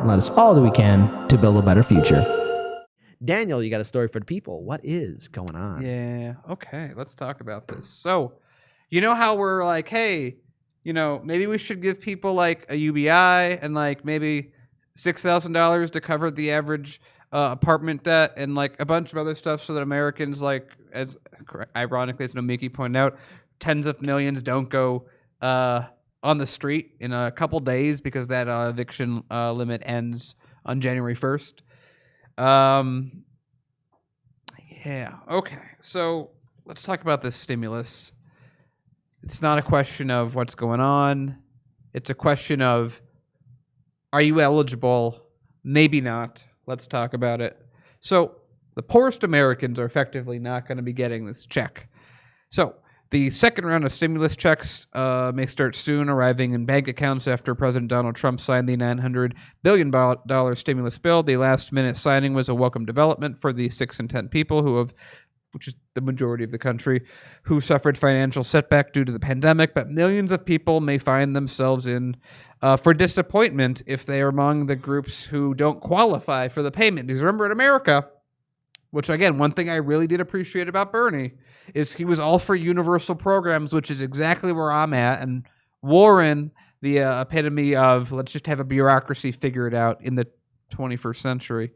and let us all do we can to build a better future. Daniel, you got a story for the people. What is going on? Yeah. Okay. Let's talk about this. So, you know how we're like, hey, maybe we should give people like a UBI and like maybe $6,000 to cover the average apartment debt and like a bunch of other stuff so that Americans, like, as ironically as Nomiki pointed out, tens of millions don't go on the street in a couple days because that eviction limit ends on January 1st. Yeah. Okay. So let's talk about this stimulus. It's not a question of what's going on. It's a question of, are you eligible? Maybe not. Let's talk about it. So the poorest Americans are effectively not going to be getting this check. So the second round of stimulus checks may start soon, arriving in bank accounts after President Donald Trump signed the $900 billion stimulus bill. The last-minute signing was a welcome development for the 6 in 10 people which is the majority of the country, who suffered financial setback due to the pandemic. But millions of people may find themselves in for disappointment if they are among the groups who don't qualify for the payment. Because remember, in America, which, again, one thing I really did appreciate about Bernie is he was all for universal programs, which is exactly where I'm at. And Warren, the epitome of let's just have a bureaucracy figure it out in the 21st century.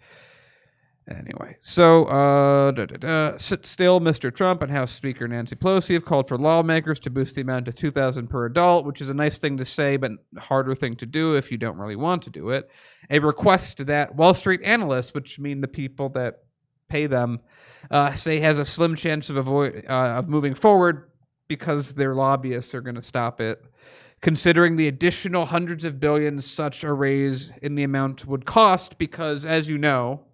Anyway, so sit still, Mr. Trump and House Speaker Nancy Pelosi have called for lawmakers to boost the amount to $2,000 per adult, which is a nice thing to say, but a harder thing to do if you don't really want to do it. A request that Wall Street analysts, which mean the people that pay them, say has a slim chance of moving forward because their lobbyists are going to stop it. Considering the additional hundreds of billions such a raise in the amount would cost, because as you know,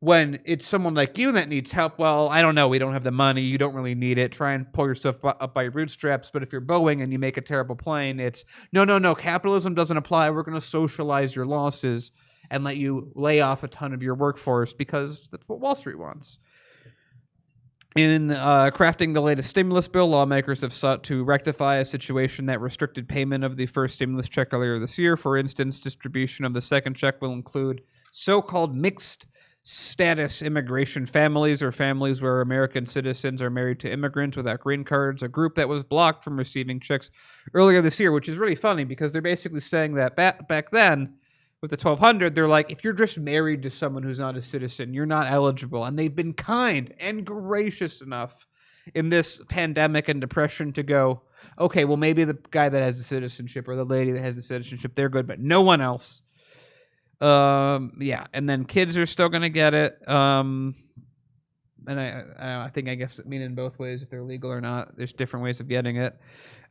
when it's someone like you that needs help, well, I don't know, we don't have the money, you don't really need it, try and pull yourself up by your bootstraps. But if you're Boeing and you make a terrible plane, it's no, capitalism doesn't apply, we're going to socialize your losses and let you lay off a ton of your workforce because that's what Wall Street wants. In crafting the latest stimulus bill, lawmakers have sought to rectify a situation that restricted payment of the first stimulus check earlier this year. For instance, distribution of the second check will include so-called mixed status immigration families, or families where American citizens are married to immigrants without green cards, a group that was blocked from receiving checks earlier this year, which is really funny because they're basically saying that back then with the 1,200, they're like, if you're just married to someone who's not a citizen, you're not eligible. And they've been kind and gracious enough in this pandemic and depression to go, okay, well, maybe the guy that has the citizenship or the lady that has the citizenship, they're good, but no one else. Yeah, and then kids are still going to get it. And I think, I guess, mean in both ways, if they're legal or not. There's different ways of getting it.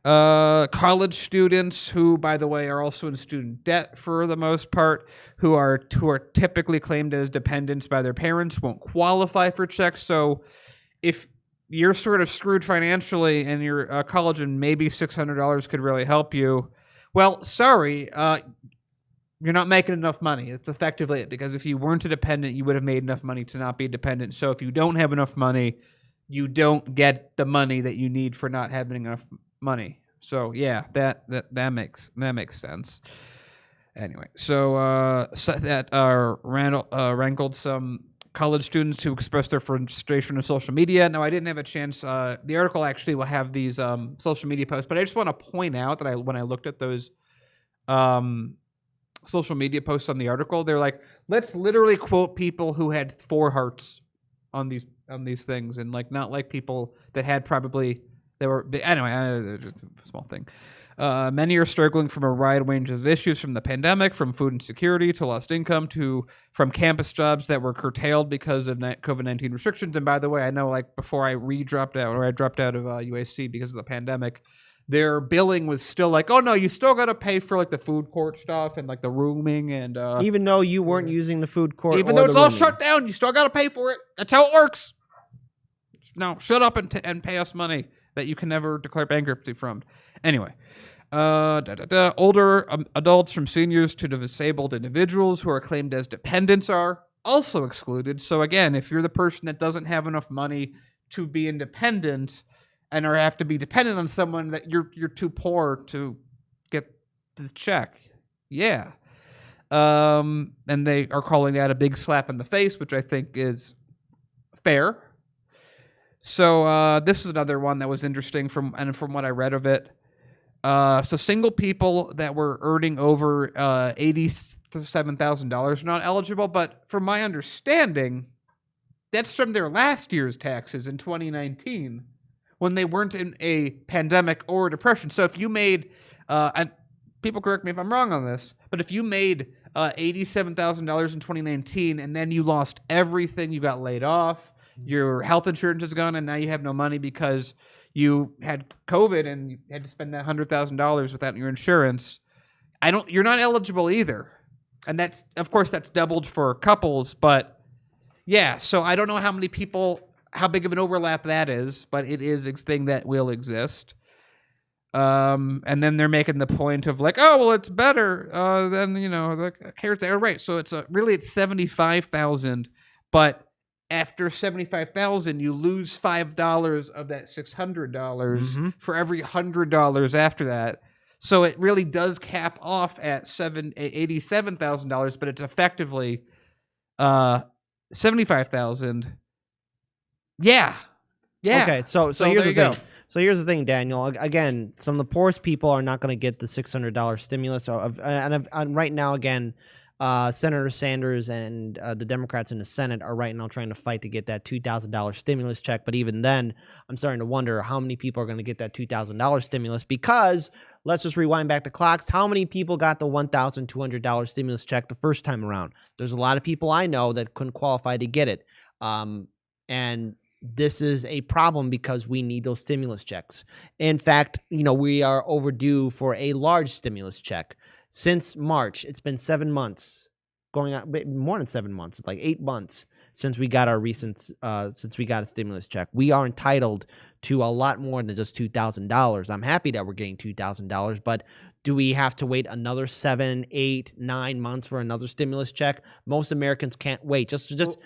College students who, by the way, are also in student debt for the most part, who are typically claimed as dependents by their parents, won't qualify for checks. So if you're sort of screwed financially and you're college and maybe $600 could really help you, well, sorry, you're not making enough money. It's effectively it, because if you weren't a dependent, you would have made enough money to not be dependent. So if you don't have enough money, you don't get the money that you need for not having enough money. So yeah, that makes sense. Anyway, so that rankled some college students who expressed their frustration on social media. Now, I didn't have a chance. The article actually will have these social media posts, but I just want to point out that when I looked at those social media posts on the article, they're like, let's literally quote people who had 4 hearts on these things, and like not like people that had probably they were anyway. It's a small thing. Many are struggling from a wide range of issues, from the pandemic, from food insecurity to lost income, from campus jobs that were curtailed because of COVID-19 restrictions. And by the way, I know like before I dropped out of UAC because of the pandemic, their billing was still like, oh no, you still got to pay for like the food court stuff and like the rooming and even though you weren't using the food court, even though it's all shut down, you still got to pay for it. That's how it works. No, shut up and pay us money that you can never declare bankruptcy from. Anyway, older adults, from seniors to disabled individuals who are claimed as dependents, are also excluded. So again, if you're the person that doesn't have enough money to be independent and or have to be dependent on someone, that you're too poor to get the check. Yeah. And they are calling that a big slap in the face, which I think is fair. So this is another one that was interesting from what I read of it. So single people that were earning over $87,000 are not eligible, but from my understanding, that's from their last year's taxes in 2019 when they weren't in a pandemic or depression. So if you made, and people correct me if I'm wrong on this, but if you made $87,000 in 2019 and then you lost everything, you got laid off, your health insurance is gone, and now you have no money because you had COVID and you had to spend that $100,000 without your insurance, you're not eligible either. And that's, of course, that's doubled for couples, but yeah, so I don't know how big of an overlap that is, but it is a thing that will exist. And then they're making the point of like, oh, well, it's better than, the CARES Act. Right. So it's it's 75,000, but after 75,000, you lose $5 of that $600 for every $100 after that. So it really does cap off at $87,000, but it's effectively 75,000. Yeah. Okay, so here's there the you go. thing. So here's the thing, Daniel. Again, some of the poorest people are not going to get the $600 stimulus. And right now, again, Senator Sanders and the Democrats in the Senate are right now trying to fight to get that $2,000 stimulus check. But even then, I'm starting to wonder how many people are going to get that $2,000 stimulus, because let's just rewind back the clocks. How many people got the $1,200 stimulus check the first time around? There's a lot of people I know that couldn't qualify to get it. And this is a problem because we need those stimulus checks. In fact, we are overdue for a large stimulus check. Since March, it's been 7 months, going on more than 7 months. It's like 8 months since we got since we got a stimulus check. We are entitled to a lot more than just $2,000. I'm happy that we're getting $2,000, but do we have to wait another 7, 8, 9 months for another stimulus check? Most Americans can't wait.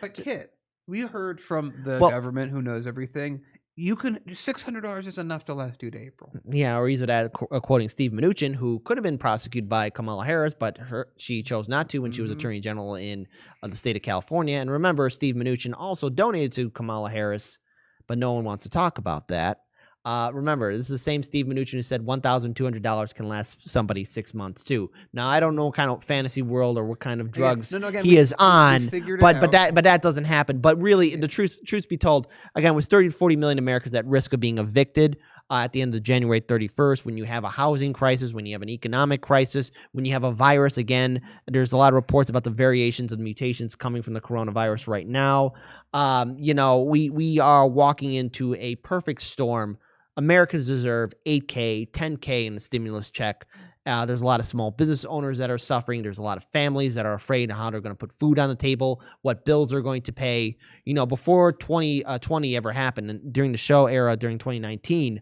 But Kit, we heard from the government who knows everything. $600 is enough to last you to April. Yeah, or either quoting Steve Mnuchin, who could have been prosecuted by Kamala Harris, but she chose not to when she was Attorney General in the state of California. And remember, Steve Mnuchin also donated to Kamala Harris, but no one wants to talk about that. Remember, this is the same Steve Mnuchin who said $1,200 can last somebody 6 months too. Now, I don't know what kind of fantasy world or what kind of drugs he is on, but that doesn't happen. But really, the truth be told, again, with 30 to 40 million Americans at risk of being evicted at the end of January 31st, when you have a housing crisis, when you have an economic crisis, when you have a virus, again, there's a lot of reports about the variations and mutations coming from the coronavirus right now. We are walking into a perfect storm. Americans deserve $8K, $10K in the stimulus check. There's a lot of small business owners that are suffering. There's a lot of families that are afraid of how they're going to put food on the table, what bills they're going to pay. Before 2020 ever happened, and during the show era, during 2019,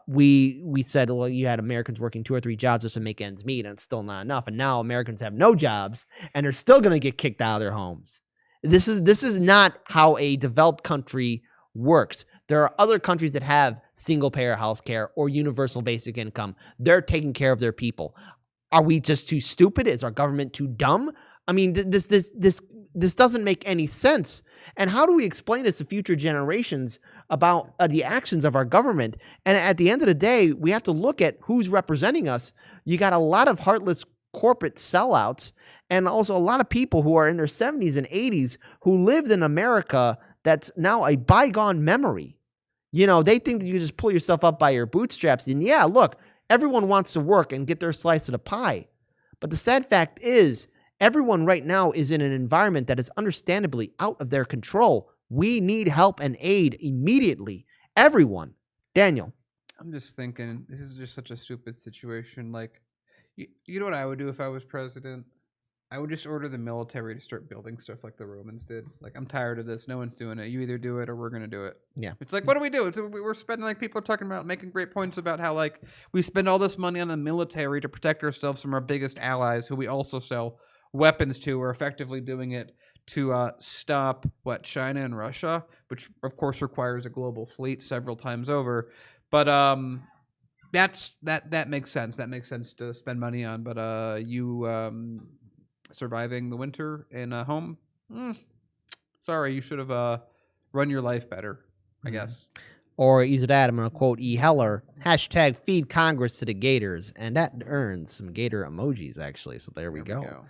we said, well, you had Americans working 2 or 3 jobs just to make ends meet, and it's still not enough. And now Americans have no jobs, and they're still going to get kicked out of their homes. This is not how a developed country works. There are other countries that have single-payer health care or universal basic income. They're taking care of their people. Are we just too stupid? Is our government too dumb? I mean, this doesn't make any sense. And how do we explain this to future generations about the actions of our government? And at the end of the day, we have to look at who's representing us. You got a lot of heartless corporate sellouts, and also a lot of people who are in their 70s and 80s who lived in America that's now a bygone memory. They think that you just pull yourself up by your bootstraps. And yeah, look, everyone wants to work and get their slice of the pie. But the sad fact is, everyone right now is in an environment that is understandably out of their control. We need help and aid immediately. Everyone. Daniel. I'm just thinking, this is just such a stupid situation. Like, you know what I would do if I was president? I would just order the military to start building stuff like the Romans did. It's like, I'm tired of this. No one's doing it. You either do it or we're going to do it. Yeah. It's like, what do we do? We're spending, people are talking about making great points about how, we spend all this money on the military to protect ourselves from our biggest allies, who we also sell weapons to. We're effectively doing it to stop, China and Russia, which, of course, requires a global fleet several times over. But that makes sense. That makes sense to spend money on. But surviving the winter in a home. Sorry, you should have run your life better, I guess. Or either that, I'm going to quote E. Heller, #feed Congress to the Gators. And that earns some Gator emojis, actually. So there we go.